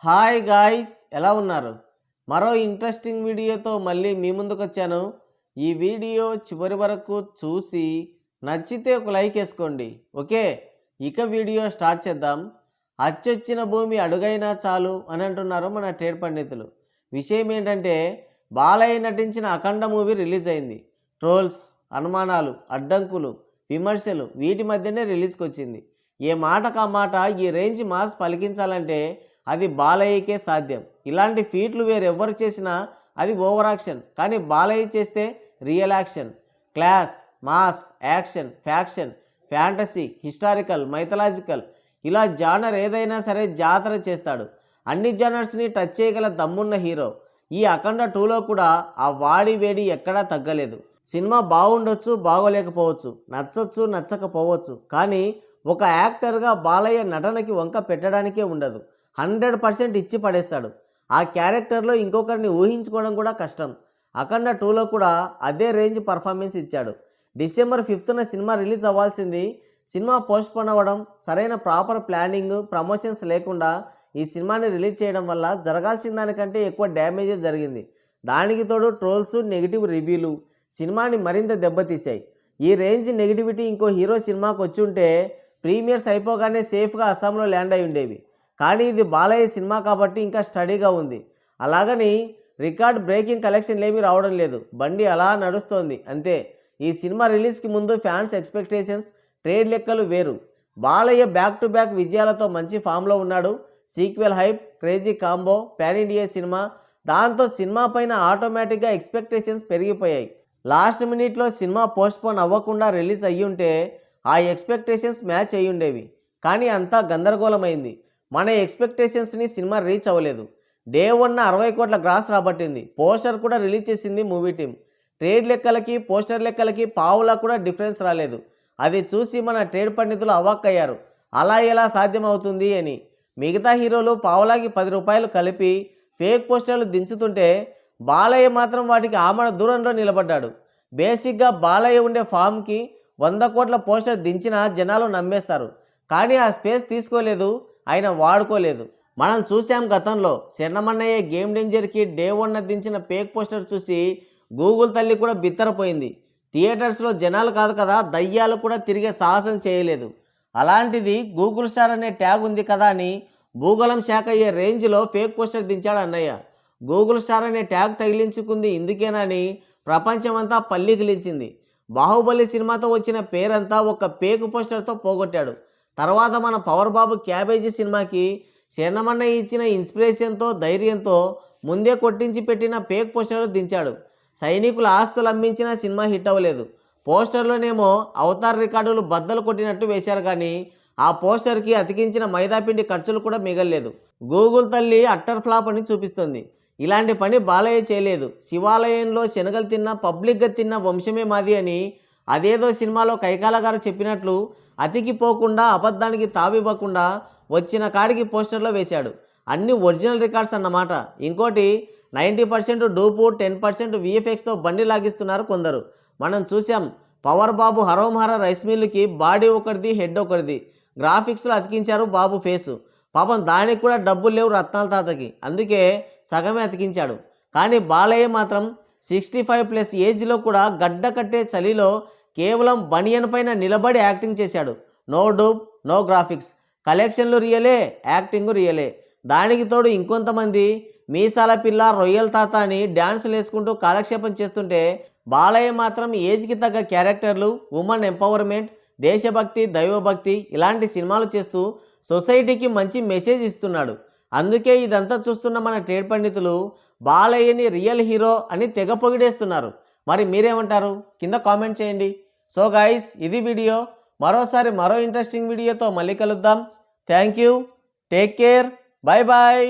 Hi guys, ఎలా ఉన్నారు? మరో ఇంట్రెస్టింగ్ వీడియోతో మళ్ళీ మీ ముందుకు వచ్చాను. ఈ వీడియో చివరి వరకు చూసి నచ్చితే ఒక లైక్ వేసుకోండి. ఓకే, ఇక వీడియో స్టార్ట్ చేద్దాం. అచ్చొచ్చిన భూమి అడుగైనా చాలు అని అంటున్నారు మన ట్రేడ్ పండితులు. విషయం ఏంటంటే, బాలయ్య నటించిన అఖండ మూవీ రిలీజ్ అయింది. ట్రోల్స్, అనుమానాలు, అడ్డంకులు, విమర్శలు వీటి మధ్యనే రిలీజ్కి వచ్చింది. ఏ మాటకు ఆ మాట ఈ రేంజ్ మాస్ పలికించాలంటే అది బాలయ్యకే సాధ్యం. ఇలాంటి ఫీట్లు వేరెవ్వరు చేసినా అది ఓవర్ యాక్షన్, కానీ బాలయ్య చేస్తే real action. Class, mass, action, faction, fantasy, historical, mythological, ఇలా జానర్ ఏదైనా సరే జాతర చేస్తాడు. అన్ని జానర్స్ని టచ్ చేయగల దమ్మున్న హీరో. ఈ అఖండ 2లో కూడా ఆ వాడి వేడి ఎక్కడా తగ్గలేదు. సినిమా బాగుండొచ్చు, బాగోలేకపోవచ్చు, నచ్చొచ్చు, నచ్చకపోవచ్చు, కానీ ఒక యాక్టర్గా బాలయ్య నటనకి వంక పెట్టడానికే ఉండదు. 100% ఇచ్చి పడేస్తాడు. ఆ క్యారెక్టర్లో ఇంకొకరిని ఊహించుకోవడం కూడా కష్టం. అఖండ 2లో కూడా అదే రేంజ్ పర్ఫార్మెన్స్ ఇచ్చాడు. డిసెంబర్ 5న సినిమా రిలీజ్ అవ్వాల్సింది. సినిమా పోస్ట్పోన్ అవ్వడం, సరైన ప్రాపర్ ప్లానింగ్, ప్రమోషన్స్ లేకుండా ఈ సినిమాని రిలీజ్ చేయడం వల్ల జరగాల్సిన దానికంటే ఎక్కువ డ్యామేజెస్ జరిగింది. దానికి తోడు ట్రోల్స్, నెగిటివ్ రివ్యూలు సినిమాని మరింత దెబ్బతీశాయి. ఈ రేంజ్ నెగిటివిటీ ఇంకో హీరో సినిమాకి వచ్చి ఉంటే ప్రీమియర్స్ అయిపోగానే సేఫ్గా అస్సాంలో ల్యాండ్ అయి ఉండేవి. కానీ ఇది బాలయ్య సినిమా కాబట్టి ఇంకా స్టడీగా ఉంది. అలాగని రికార్డ్ బ్రేకింగ్ కలెక్షన్లు ఏమీ రావడం లేదు. బండి అలా నడుస్తోంది అంతే. ఈ సినిమా రిలీజ్కి ముందు ఫ్యాన్స్ ఎక్స్పెక్టేషన్స్, ట్రేడ్ లెక్కలు వేరు. బాలయ్య బ్యాక్ టు బ్యాక్ విజయాలతో మంచి ఫామ్లో ఉన్నాడు. Sequel hype, crazy combo, pan India cinema, దాంతో సినిమా పైన ఆటోమేటిక్గా ఎక్స్పెక్టేషన్స్ పెరిగిపోయాయి. లాస్ట్ మినిట్లో సినిమా పోస్ట్పోన్ అవ్వకుండా రిలీజ్ అయ్యి ఉంటే ఆ ఎక్స్పెక్టేషన్స్ మ్యాచ్ అయ్యి ఉండేవి. కానీ అంతా గందరగోళమైంది. మన ఎక్స్పెక్టేషన్స్ని సినిమా రీచ్ అవ్వలేదు. డే 1 60 కోట్ల గ్రాస్ రాబట్టింది. పోస్టర్ కూడా రిలీజ్ చేసింది మూవీ టీం. ట్రేడ్ లెక్కలకి, పోస్టర్ లెక్కలకి పావులా కూడా డిఫరెన్స్ రాలేదు. అది చూసి మన ట్రేడ్ పండితులు అవాక్కయ్యారు. అలా ఎలా సాధ్యమవుతుంది అని. మిగతా హీరోలు పావులాకి 10 రూపాయలు కలిపి ఫేక్ పోస్టర్లు దించుతుంటే బాలయ్య మాత్రం వాటికి ఆమడ దూరంలో నిలబడ్డాడు. బేసిక్గా బాలయ్య ఉండే ఫామ్కి 100 కోట్ల పోస్టర్ దించినా జనాలు నమ్మేస్తారు. కానీ ఆ స్పేస్ తీసుకోలేదు, ఆయన వాడుకోలేదు. మనం చూసాం గతంలో శరణమన్నయ్య గేమ్ డేంజర్కి డే 1 దించిన ఫేక్ పోస్టర్ చూసి గూగుల్ తల్లి కూడా బిత్తరపోయింది. థియేటర్స్లో జనాలు కాదు కదా, దయ్యాలు కూడా తిరిగే సాహసం చేయలేదు. అలాంటిది గూగుల్ స్టార్ అనే ట్యాగ్ ఉంది కదా అని భూగోళం శాఖ అయ్యే రేంజ్లో ఫేక్ పోస్టర్ దించాడు అన్నయ్య. గూగుల్ స్టార్ అనే ట్యాగ్ తగిలించుకుంది ఇందుకేనని ప్రపంచమంతా పల్లికిలించింది. బాహుబలి సినిమాతో వచ్చిన పేరంతా ఒక ఫేక్ పోస్టర్తో పోగొట్టాడు. తర్వాత మన పవర్ బాబు క్యాబేజీ సినిమాకి శరణమన్నయ్య ఇచ్చిన ఇన్స్పిరేషన్తో, ధైర్యంతో ముందే కొట్టించి పెట్టిన ఫేక్ పోస్టర్లు దించాడు. సైనికుల ఆస్తులు అమ్మించిన సినిమా హిట్ అవ్వలేదు. పోస్టర్లోనేమో అవతార్ రికార్డులు బద్దలు కొట్టినట్టు వేశారు, కానీ ఆ పోస్టర్కి అతికించిన మైదాపిండి ఖర్చులు కూడా మిగల్లేదు. గూగుల్ తల్లి అట్టర్ ఫ్లాప్ అని చూపిస్తుంది. ఇలాంటి పని బాలయ్య చేయలేదు. శివాలయంలో శనగలు తిన్న, పబ్లిక్గా తిన్న వంశమే మాది అని అదేదో సినిమాలో కైకాల గారు చెప్పినట్లు అతికిపోకుండా, అబద్ధానికి తావివ్వకుండా వచ్చిన కాడికి పోస్టర్లో వేశాడు. అన్ని ఒరిజినల్ రికార్డ్స్ అన్నమాట. ఇంకోటి 90% డూపు, 10% VFXతో బండి లాగిస్తున్నారు కొందరు. మనం చూసాం. పవర్ బాబు హరోంహర రైస్ మిల్లుకి బాడీ ఒకరిది, హెడ్ ఒకరిది. గ్రాఫిక్స్లో అతికించారు బాబు ఫేసు. పాపం దానికి కూడా డబ్బులు లేవు రత్నాల తాతకి, అందుకే సగమే అతికించాడు. కానీ బాలయ్య మాత్రం 65+ ఏజ్లో కూడా గడ్డ కట్టే చలిలో కేవలం బనియన్ పైన నిలబడి యాక్టింగ్ చేశాడు. No dupe, no graphics. కలెక్షన్లు రియలే, యాక్టింగ్ రియలే. దానికి తోడు ఇంకొంతమంది మీసాల పిల్ల, రొయ్యల తాత అని డ్యాన్సులు వేసుకుంటూ కాలక్షేపం చేస్తుంటే బాలయ్య మాత్రం ఏజ్కి తగ్గ క్యారెక్టర్లు, ఉమెన్ ఎంపవర్మెంట్, దేశభక్తి, దైవభక్తి ఇలాంటి సినిమాలు చేస్తూ సొసైటీకి మంచి మెసేజ్ ఇస్తున్నాడు. అందుకే ఇదంతా చూస్తున్న మన ట్రేడ్ పండితులు బాలయ్యని రియల్ హీరో అని తెగ పొగిడేస్తున్నారు. మరి మీరేమంటారు? కింద కామెంట్ చేయండి. సో గైస్, ఇది వీడియో. మరోసారి మరో ఇంట్రెస్టింగ్ వీడియోతో మళ్ళీ కలుద్దాం. Thank you, take care, bye bye.